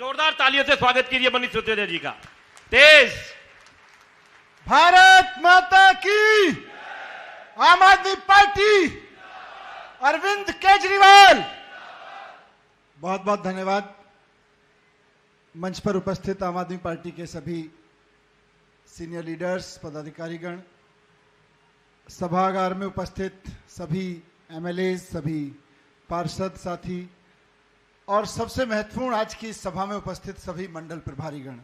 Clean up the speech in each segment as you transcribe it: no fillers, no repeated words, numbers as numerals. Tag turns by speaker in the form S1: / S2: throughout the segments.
S1: जोरदार तालियों से स्वागत कीजिए मनीष सिसोदिया जी का। तेज
S2: भारत माता की, आम आदमी पार्टी, अरविंद केजरीवाल। बहुत बहुत धन्यवाद। मंच पर उपस्थित आम आदमी पार्टी के सभी सीनियर लीडर्स, पदाधिकारीगण, सभागार में उपस्थित सभी एमएलए, सभी पार्षद साथी और सबसे महत्वपूर्ण आज की इस सभा में उपस्थित सभी मंडल प्रभारीगण,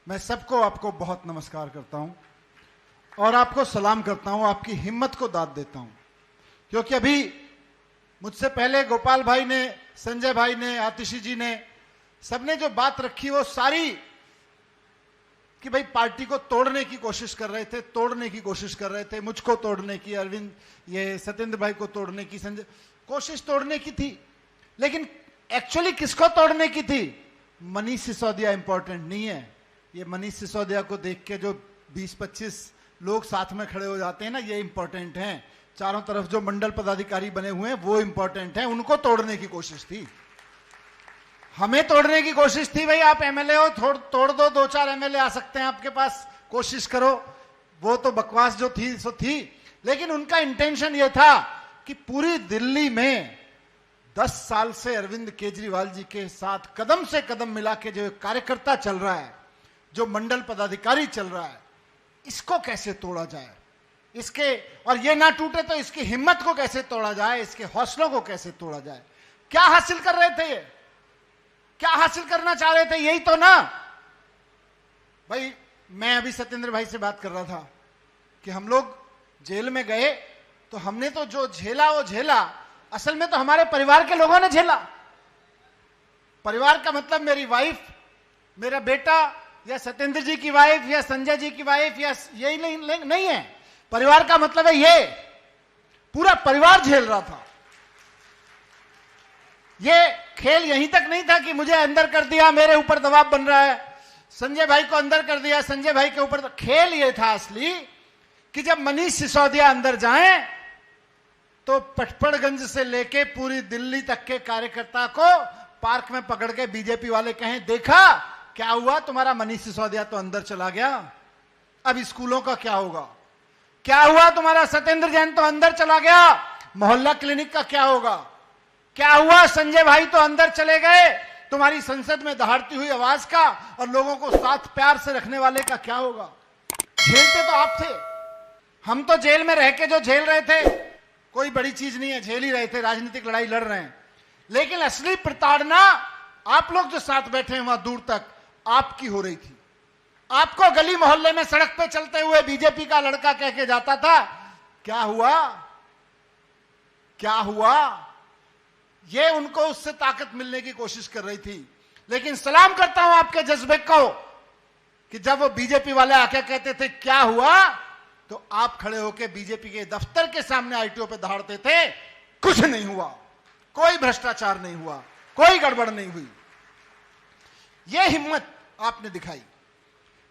S2: मैं सबको आपको बहुत नमस्कार करता हूं और आपको सलाम करता हूं, आपकी हिम्मत को दाद देता हूं। क्योंकि अभी मुझसे पहले गोपाल भाई ने, संजय भाई ने, आतिशी जी ने, सबने जो बात रखी वो सारी कि भाई पार्टी को तोड़ने की कोशिश कर रहे थे, मुझको तोड़ने की, अरविंद ये सत्येंद्र भाई को तोड़ने की, संजय कोशिश तोड़ने की थी। लेकिन एक्चुअली किसको तोड़ने की थी? मनीष सिसोदिया इंपॉर्टेंट नहीं है। ये मनीष सिसोदिया को देख के जो 20-25 लोग साथ में खड़े हो जाते हैं ना, ये इंपॉर्टेंट हैं। चारों तरफ जो मंडल पदाधिकारी बने हुए हैं वो इंपॉर्टेंट हैं। उनको तोड़ने की कोशिश थी, हमें तोड़ने की कोशिश थी। भाई आप एमएलए हो, तोड़ दो, 2-4 एमएलए आ सकते हैं आपके पास, कोशिश करो। वो तो बकवास जो थी सो थी, लेकिन उनका इंटेंशन ये था कि पूरी दिल्ली में 10 साल से अरविंद केजरीवाल जी के साथ कदम से कदम मिला के जो कार्यकर्ता चल रहा है, जो मंडल पदाधिकारी चल रहा है, इसको कैसे तोड़ा जाए, इसके और ये ना टूटे तो इसकी हिम्मत को कैसे तोड़ा जाए, इसके हौसलों को कैसे तोड़ा जाए। क्या हासिल कर रहे थे ये? क्या हासिल करना चाह रहे थे? यही तो ना। भाई मैं अभी सत्येंद्र भाई से बात कर रहा था कि हम लोग जेल में गए तो हमने तो जो झेला वो झेला, असल में तो हमारे परिवार के लोगों ने झेला। परिवार का मतलब मेरी वाइफ, मेरा बेटा, या सत्येंद्र जी की वाइफ, या संजय जी की वाइफ, या यही नहीं है। परिवार का मतलब है ये पूरा परिवार झेल रहा था। ये खेल यहीं तक नहीं था कि मुझे अंदर कर दिया, मेरे ऊपर दबाव बन रहा है, संजय भाई को अंदर कर दिया, संजय भाई के ऊपर। खेल ये था असली कि जब मनीष सिसोदिया अंदर जाएं तो पटपड़गंज से लेके पूरी दिल्ली तक के कार्यकर्ता को पार्क में पकड़ के बीजेपी वाले कहें, देखा क्या हुआ, तुम्हारा मनीष सिसोदिया तो अंदर चला गया, अब स्कूलों का क्या होगा? क्या हुआ, तुम्हारा सत्येंद्र जैन तो अंदर चला गया, मोहल्ला क्लिनिक का क्या होगा? क्या हुआ, संजय भाई तो अंदर चले गए, तुम्हारी संसद में दहाड़ती हुई आवाज का और लोगों को साथ प्यार से रखने वाले का क्या होगा? झेलते तो आप थे, हम तो जेल में रह के जो झेल रहे थे कोई बड़ी चीज नहीं है, झेल ही रहे थे, राजनीतिक लड़ाई लड़ रहे हैं। लेकिन असली प्रताड़ना आप लोग जो साथ बैठे हैं वहां दूर तक आपकी हो रही थी। आपको गली मोहल्ले में सड़क पे चलते हुए बीजेपी का लड़का कह के जाता था, क्या हुआ, क्या हुआ? ये उनको उससे ताकत मिलने की कोशिश कर रही थी। लेकिन सलाम करता हूं आपके जज्बे को कि जब वो बीजेपी वाले आके कहते थे क्या हुआ, तो आप खड़े होकर बीजेपी के दफ्तर के सामने आईटीओ पे दहाड़ते थे, कुछ नहीं हुआ, कोई भ्रष्टाचार नहीं हुआ, कोई गड़बड़ नहीं हुई। यह हिम्मत आपने दिखाई।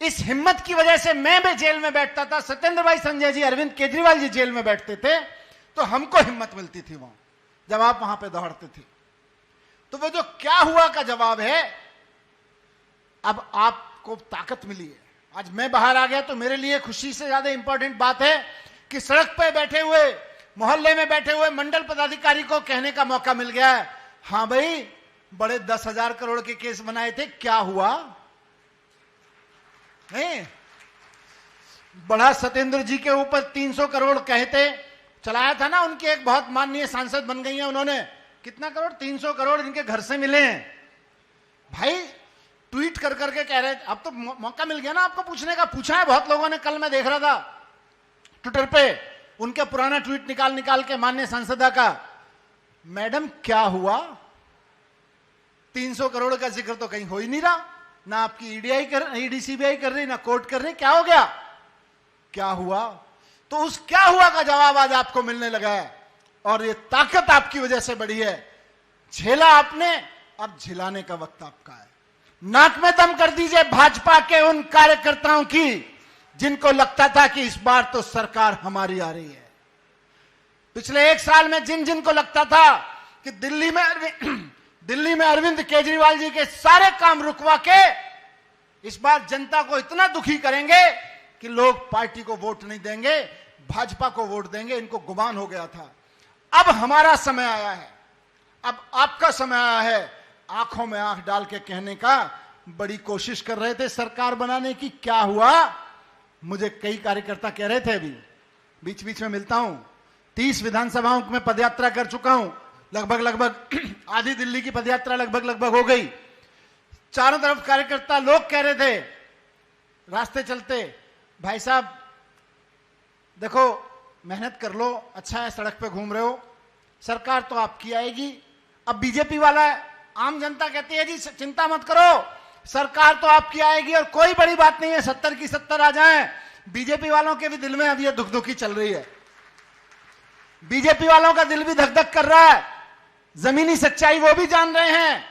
S2: इस हिम्मत की वजह से मैं भी जेल में बैठता था, सत्येंद्र भाई, संजय जी, अरविंद केजरीवाल जी जेल में बैठते थे, तो हमको हिम्मत मिलती थी वहां जब आप वहां पे दहाड़ते थे। तो वो जो क्या हुआ का जवाब है, अब आपको ताकत मिली है। आज मैं बाहर आ गया तो मेरे लिए खुशी से ज्यादा इंपॉर्टेंट बात है कि सड़क पे बैठे हुए, मोहल्ले में बैठे हुए मंडल पदाधिकारी को कहने का मौका मिल गया है, हां भाई बड़े 10,000 करोड़ के केस बनाए थे, क्या हुआ? नहीं, बड़ा सत्येंद्र जी के ऊपर 300 करोड़ कहते चलाया था ना, उनके एक बहुत माननीय सांसद बन गई हैं उन्होंने, कितना करोड़? 300 करोड़ इनके घर से मिले हैं। भाई ट्वीट कर करके कह रहे, अब तो मौका मिल गया ना आपको पूछने का, पूछा है बहुत लोगों ने। कल मैं देख रहा था ट्विटर पे उनके पुराना ट्वीट निकाल के माननीय सांसदा का, मैडम क्या हुआ? 300 करोड़ का जिक्र तो कहीं हो ही नहीं रहा, ना आपकी ईडी सीबीआई कर रही, ना कोर्ट कर रही, क्या हो गया, क्या हुआ? तो उस क्या हुआ का जवाब आज आपको मिलने लगा है और ये ताकत आपकी वजह से बढ़ी है। झेला आपने, अब झिलाने का वक्त आपका है। नाक में दम कर दीजिए भाजपा के उन कार्यकर्ताओं की जिनको लगता था कि इस बार तो सरकार हमारी आ रही है। पिछले 1 साल में जिन जिन को लगता था कि दिल्ली में अरविंद केजरीवाल जी के सारे काम रुकवा के इस बार जनता को इतना दुखी करेंगे कि लोग पार्टी को वोट नहीं देंगे, भाजपा को वोट देंगे। इनको गुमान हो गया था। अब हमारा समय आया है, अब आपका समय आया है। आंखों में आंख डाल के कहने का बड़ी कोशिश कर रहे थे सरकार बनाने की, क्या हुआ? मुझे कई कार्यकर्ता कह रहे थे, अभी बीच बीच में मिलता हूं, 30 विधानसभाओं में पदयात्रा कर चुका हूं, लगभग आधी दिल्ली की पदयात्रा लगभग हो गई। चारों तरफ कार्यकर्ता लोग कह रहे थे रास्ते चलते, भाई साहब देखो मेहनत कर लो, अच्छा है सड़क पे घूम रहे हो, सरकार तो आपकी आएगी। अब बीजेपी वाला आम जनता कहती है जी चिंता मत करो, सरकार तो आपकी आएगी और कोई बड़ी बात नहीं है, 70 की 70 आ जाएं। बीजेपी वालों के भी दिल में अब ये दुख दुखी चल रही है, बीजेपी वालों का दिल भी धक धक कर रहा है, जमीनी सच्चाई वो भी जान रहे हैं।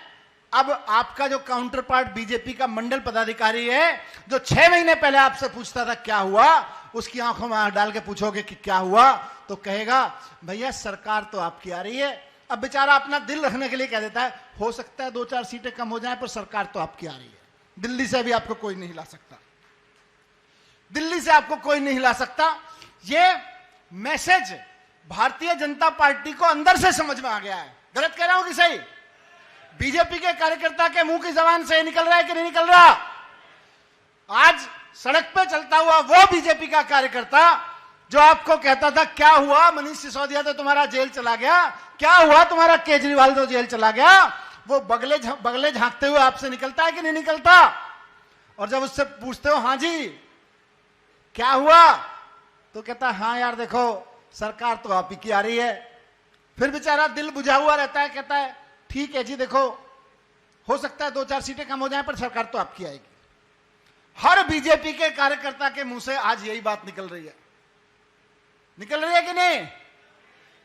S2: अब आपका जो काउंटर पार्ट बीजेपी का मंडल पदाधिकारी है, जो 6 महीने पहले आपसे पूछता था क्या हुआ, उसकी आंखों में आंख डाल के पूछोगे कि क्या हुआ, तो कहेगा भैया सरकार तो आपकी आ रही है। अब बेचारा अपना दिल रखने के लिए कह देता है हो सकता है 2-4 सीटें कम हो जाएं, पर सरकार तो आपकी आ रही है। दिल्ली से भी आपको कोई नहीं हिला सकता, दिल्ली से आपको कोई नहीं हिला सकता। ये मैसेज भारतीय जनता पार्टी को अंदर से समझ में आ गया है। गलत कह रहा हूं कि सही? बीजेपी के कार्यकर्ता के मुंह की जबान से निकल रहा है कि नहीं निकल रहा? आज सड़क पे चलता हुआ वो बीजेपी का कार्यकर्ता जो आपको कहता था क्या हुआ मनीष सिसोदिया तो तुम्हारा जेल चला गया, क्या हुआ तुम्हारा केजरीवाल तो जेल चला गया, वो बगले झांकते हुए आपसे निकलता है कि नहीं निकलता? और जब उससे पूछते हो हाँ जी क्या हुआ, तो कहता हाँ यार देखो सरकार तो आप ही की आ रही है। फिर बेचारा दिल बुझा हुआ रहता है, कहता है ठीक है जी देखो हो सकता है 2-4 सीटें कम हो जाएं, पर सरकार तो आपकी आएगी। हर बीजेपी के कार्यकर्ता के मुंह से आज यही बात निकल रही है, निकल रही है कि नहीं?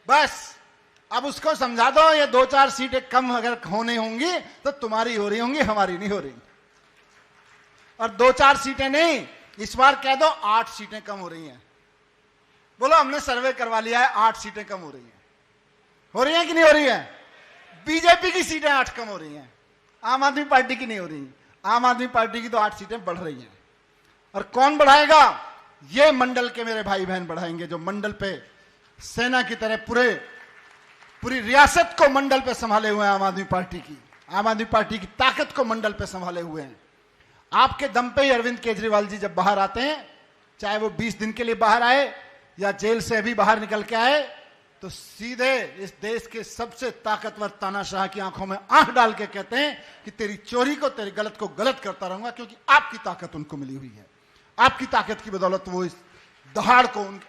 S2: बस अब उसको समझा दो ये 2-4 सीटें कम अगर होने होंगी तो तुम्हारी हो रही होंगी, हमारी नहीं हो रही। और 2-4 सीटें नहीं, इस बार कह दो 8 सीटें कम हो रही हैं। बोलो हमने सर्वे करवा लिया है, 8 सीटें कम हो रही हैं। हो रही हैं कि नहीं हो रही है? बीजेपी की सीटें 8 कम हो रही हैं, आम आदमी पार्टी की नहीं हो रही। आम आदमी पार्टी की तो 8 सीटें बढ़ रही हैं। और कौन बढ़ाएगा? ये मंडल के मेरे भाई बहन बढ़ाएंगे, जो मंडल पे सेना की तरह पूरी रियासत को मंडल पे संभाले हुए हैं। आम आदमी पार्टी की ताकत को मंडल पे संभाले हुए हैं। आपके दम पे ही अरविंद केजरीवाल जी जब बाहर आते हैं, चाहे वो 20 दिन के लिए बाहर आए या जेल से अभी बाहर निकल के आए, तो सीधे इस देश के सबसे ताकतवर तानाशाह की आंखों में आंख डाल के कहते हैं कि तेरी चोरी को, तेरी गलत को गलत करता रहूंगा, क्योंकि आपकी ताकत उनको मिली हुई है। आपकी ताकत की बदौलत वो इस दहाड़ को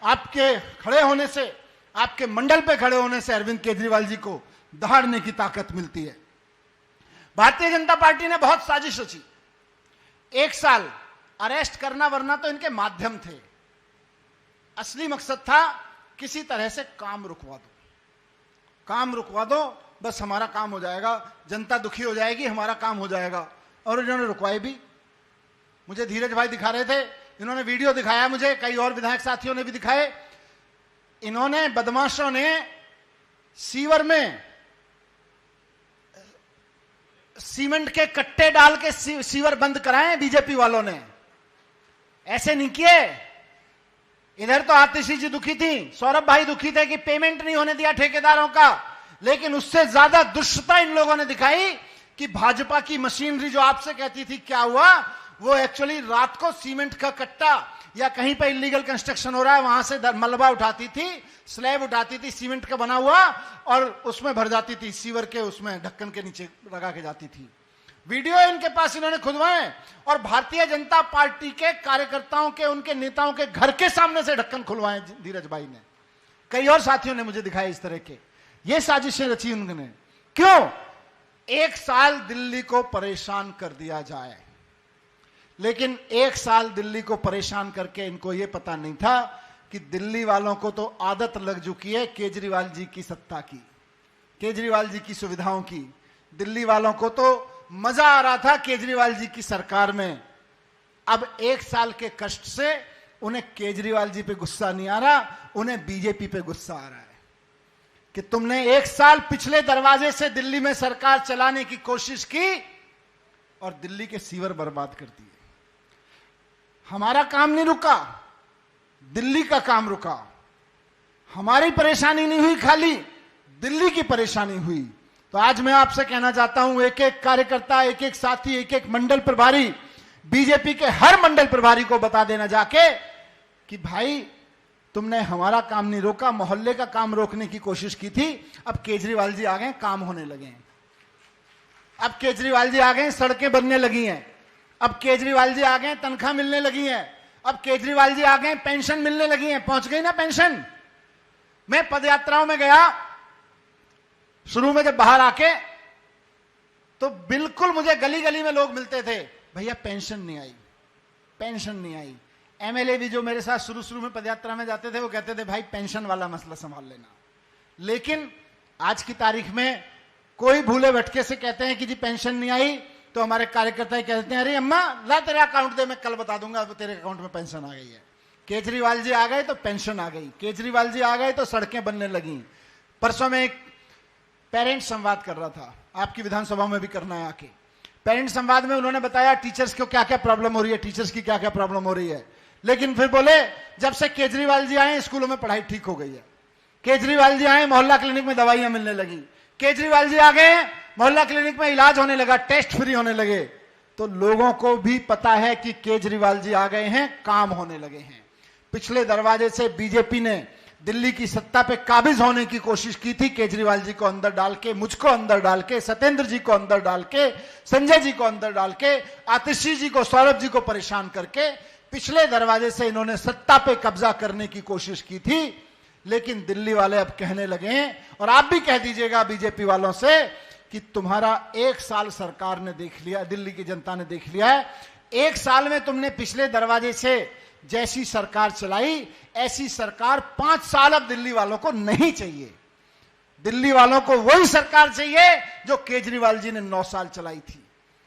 S2: आपके खड़े होने से, आपके मंडल पे खड़े होने से अरविंद केजरीवाल जी को दहाड़ने की ताकत मिलती है। भारतीय जनता पार्टी ने बहुत साजिश रची। 1 साल अरेस्ट करना वरना तो इनके माध्यम थे, असली मकसद था किसी तरह से काम रुकवा दो, बस हमारा काम हो जाएगा, जनता दुखी हो जाएगी, हमारा काम हो जाएगा। और इन्होंने रुकवाए भी। मुझे धीरज भाई दिखा रहे थे, इन्होंने वीडियो दिखाया मुझे, कई और विधायक साथियों ने भी दिखाए। इन्होंने बदमाशों ने सीवर में सीमेंट के कट्टे डाल के सीवर बंद कराए बीजेपी वालों ने। ऐसे नहीं किए। इधर तो आतिशी जी दुखी थी, सौरभ भाई दुखी थे कि पेमेंट नहीं होने दिया ठेकेदारों का, लेकिन उससे ज्यादा दुष्टता इन लोगों ने दिखाई कि भाजपा की मशीनरी जो आपसे कहती थी क्या हुआ, वो एक्चुअली रात को सीमेंट का कट्टा या कहीं पर इलीगल कंस्ट्रक्शन हो रहा है वहां से मलबा उठाती थी, स्लैब उठाती थी सीमेंट का बना हुआ, और उसमें भर जाती थी, सीवर के उसमें ढक्कन के नीचे लगा के जाती थी। वीडियो इनके पास इन्होंने खुदवाए, और भारतीय जनता पार्टी के कार्यकर्ताओं के, उनके नेताओं के घर के सामने से ढक्कन खुलवाए धीरज भाई ने। कई और साथियों ने मुझे दिखाए इस तरह के। ये साजिशें रची उन्होंने। क्यों? 1 साल दिल्ली को परेशान कर दिया जाए। लेकिन 1 साल दिल्ली को परेशान करके इनको यह पता नहीं था कि दिल्ली वालों को तो आदत लग चुकी है केजरीवाल जी की सत्ता की, केजरीवाल जी की सुविधाओं की। दिल्ली वालों को तो मजा आ रहा था केजरीवाल जी की सरकार में। अब 1 साल के कष्ट से उन्हें केजरीवाल जी पे गुस्सा नहीं आ रहा, उन्हें बीजेपी पे गुस्सा आ रहा है। कि तुमने 1 साल पिछले दरवाजे से दिल्ली में सरकार चलाने की कोशिश की और दिल्ली के सीवर बर्बाद कर दिए। हमारा काम नहीं रुका, दिल्ली का काम रुका। हमारी परेशानी नहीं हुई, खाली दिल्ली की परेशानी हुई। तो आज मैं आपसे कहना चाहता हूं, एक एक कार्यकर्ता, एक एक साथी, एक एक मंडल प्रभारी, बीजेपी के हर मंडल प्रभारी को बता देना जाके कि भाई तुमने हमारा काम नहीं रोका, मोहल्ले का काम रोकने की कोशिश की थी। अब केजरीवाल जी आ गए, काम होने लगे हैं। अब केजरीवाल जी आ गए, सड़कें बनने लगी हैं। अब केजरीवाल जी आ गए, तनख्वाह मिलने लगी है। अब केजरीवाल जी आ गए, पेंशन मिलने लगी है। पहुंच गई ना पेंशन। मैं पदयात्राओं में गया, शुरू में जब बाहर आके, तो बिल्कुल मुझे गली गली में लोग मिलते थे, भैया पेंशन नहीं आई, पेंशन नहीं आई। एमएलए भी जो मेरे साथ शुरू में पदयात्रा में जाते थे, वो कहते थे भाई पेंशन वाला मसला संभाल लेना। लेकिन आज की तारीख में कोई भूले भटके से कहते हैं कि जी पेंशन नहीं आई, तो हमारे कार्यकर्ता कहते हैं अरे अम्मा ला तेरे अकाउंट दे, मैं कल बता दूंगा तेरे अकाउंट में पेंशन आ गई है। केजरीवाल जी आ गए तो पेंशन आ गई, केजरीवाल जी आ गए तो सड़कें बनने लगी। परसों में एक पेरेंट्स संवाद कर रहा था, आपकी विधानसभा में भी करना है आके। पेरेंट्स संवाद में उन्होंने बताया टीचर्स को क्या क्या प्रॉब्लम हो रही है, टीचर्स की क्या क्या प्रॉब्लम हो रही है। लेकिन फिर बोले जब से केजरीवाल जी आए स्कूलों में पढ़ाई ठीक हो गई है, केजरीवाल जी आए मोहल्ला क्लिनिक में दवाइयां मिलने लगी, केजरीवाल जी आ गए मोहल्ला क्लिनिक में इलाज होने लगा, टेस्ट फ्री होने लगे। तो लोगों को भी पता है कि केजरीवाल जी आ गए हैं, काम होने लगे हैं। पिछले दरवाजे से बीजेपी ने दिल्ली की सत्ता पे काबिज होने की कोशिश की थी, केजरीवाल जी को अंदर डाल के, मुझको अंदर डाल के, सत्येंद्र जी को अंदर डाल के, संजय जी को अंदर डाल के, आतिशी जी को, सौरभ जी को परेशान करके पिछले दरवाजे से इन्होंने सत्ता पे कब्जा करने की कोशिश की थी। लेकिन दिल्ली वाले अब कहने लगे हैं, और आप भी कह दीजिएगा बीजेपी वालों से, कि तुम्हारा 1 साल सरकार ने देख लिया, दिल्ली की जनता ने देख लिया है। 1 साल में तुमने पिछले दरवाजे से जैसी सरकार चलाई, ऐसी सरकार 5 साल अब दिल्ली वालों को नहीं चाहिए। दिल्ली वालों को वही सरकार चाहिए जो केजरीवाल जी ने 9 साल चलाई थी।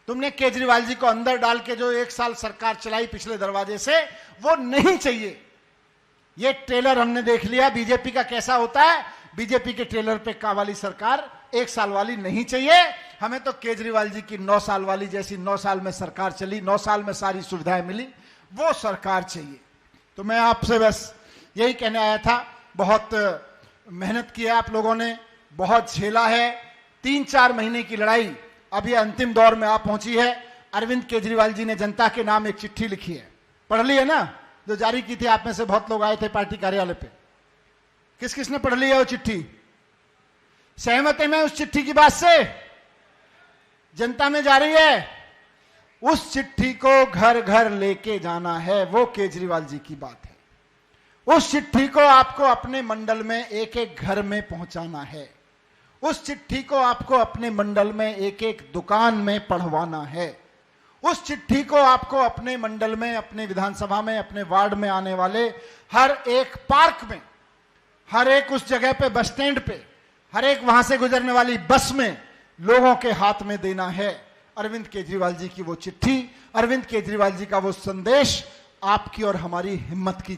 S2: तुमने केजरीवाल जी को अंदर डाल के जो 1 साल सरकार चलाई पिछले दरवाजे से, वो नहीं चाहिए। ये ट्रेलर हमने देख लिया बीजेपी का कैसा होता है। बीजेपी के ट्रेलर पे का वाली सरकार 1 साल वाली नहीं चाहिए। हमें तो केजरीवाल जी की 9 साल वाली जैसी 9 साल में सरकार चली, 9 साल में सारी सुविधाएं मिली, वो सरकार चाहिए। तो मैं आपसे बस यही कहने आया था। बहुत मेहनत की है आप लोगों ने, बहुत झेला है। 3-4 महीने की लड़ाई अब ये अंतिम दौर में आ पहुंची है। अरविंद केजरीवाल जी ने जनता के नाम एक चिट्ठी लिखी है, पढ़ ली है ना, जो जारी की थी। आप में से बहुत लोग आए थे पार्टी कार्यालय पे। किस किसने पढ़ ली है वो चिट्ठी? सहमत है मैं उस चिट्ठी की बात से? जनता में जा रही है। उस चिट्ठी को घर घर लेके जाना है, वो केजरीवाल जी की बात है। उस चिट्ठी को आपको अपने मंडल में एक एक घर में पहुंचाना है। उस चिट्ठी को आपको अपने मंडल में एक एक दुकान में पढ़वाना है। उस चिट्ठी को आपको अपने मंडल में, अपने विधानसभा में, अपने वार्ड में आने वाले हर एक पार्क में, हर एक उस जगह पे, बस स्टैंड पे, हर एक वहां से गुजरने वाली बस में लोगों के हाथ में देना है अरविंद केजरीवाल जी की वो चिट्ठी, अरविंद केजरीवाल जी का वो संदेश। आपकी और हमारी हिम्मत की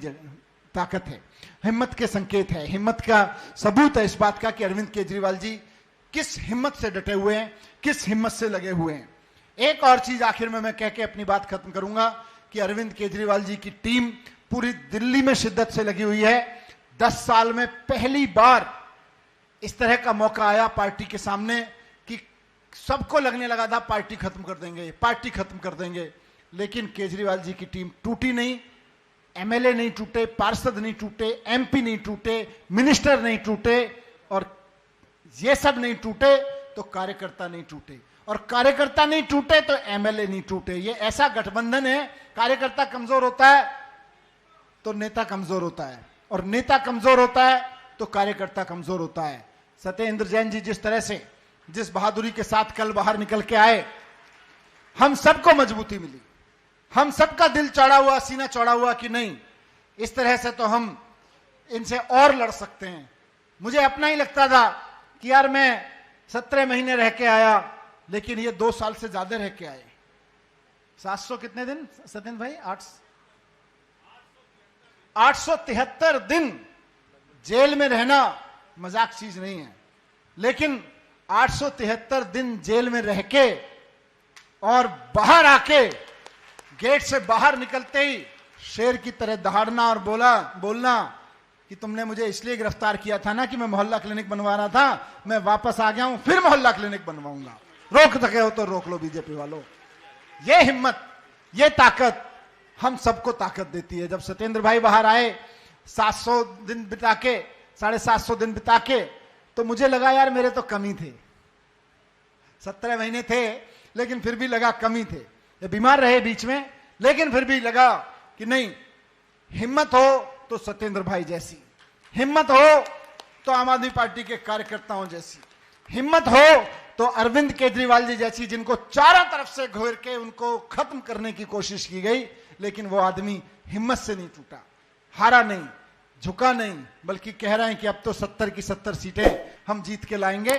S2: ताकत है, हिम्मत के संकेत है, हिम्मत का सबूत है इस बात का कि अरविंद केजरीवाल जी किस हिम्मत से डटे हुए हैं, किस हिम्मत से लगे हुए हैं। एक और चीज आखिर में मैं कह के अपनी बात खत्म करूंगा कि अरविंद केजरीवाल जी की टीम पूरी दिल्ली में शिद्दत से लगी हुई है। 10 साल में पहली बार इस तरह का मौका आया पार्टी के सामने कि सबको लगने लगा था पार्टी खत्म कर देंगे, पार्टी खत्म कर देंगे। लेकिन केजरीवाल जी की टीम टूटी नहीं, एमएलए नहीं टूटे, पार्षद नहीं टूटे, एमपी नहीं टूटे, मिनिस्टर नहीं टूटे, और ये सब नहीं टूटे तो कार्यकर्ता नहीं टूटे, और कार्यकर्ता नहीं टूटे तो एमएलए नहीं टूटे। ये ऐसा गठबंधन है, कार्यकर्ता कमजोर होता है तो नेता कमजोर होता है, और नेता कमजोर होता है तो कार्यकर्ता कमजोर होता है। सत्येंद्र जैन जी जिस तरह से, जिस बहादुरी के साथ कल बाहर निकल के आए, हम सबको मजबूती मिली, हम सबका दिल चौड़ा हुआ, सीना चौड़ा हुआ कि नहीं, इस तरह से तो हम इनसे और लड़ सकते हैं। मुझे अपना ही लगता था कि यार मैं 17 महीने रह के आया, लेकिन ये 2 साल से ज्यादा रह के आए। 700 कितने दिन सत्येंद्र भाई? 873 दिन जेल में रहना, मजाक चीज नहीं है। लेकिन 873 दिन जेल में रह के और बाहर आके गेट से बाहर निकलते ही शेर की तरह दहाड़ना और बोलना कि तुमने मुझे इसलिए गिरफ्तार किया था ना कि मैं मोहल्ला क्लिनिक बनवा रहा था, मैं वापस आ गया हूं, फिर मोहल्ला क्लिनिक बनवाऊंगा। रोक सके हो तो रोक लो बीजेपी वालों। ये हिम्मत, ये ताकत हम सबको ताकत देती है। जब सत्येंद्र भाई बाहर आए 700 दिन बिता के, 750 दिन बिता के, तो मुझे लगा यार मेरे तो कम ही थे, 17 महीने थे, लेकिन फिर भी लगा कम ही थे। ये बीमार रहे बीच में, लेकिन फिर भी लगा कि नहीं, हिम्मत हो तो सत्येंद्र भाई जैसी, हिम्मत हो तो आम आदमी पार्टी के कार्यकर्ताओं जैसी, हिम्मत हो तो अरविंद केजरीवाल जी जैसी, जिनको चारों तरफ से घेर के उनको खत्म करने की कोशिश की गई, लेकिन वो आदमी हिम्मत से नहीं टूटा, हारा नहीं, झुका नहीं, बल्कि कह रहे हैं कि अब तो 70 की 70 सीटें हम जीत के लाएंगे।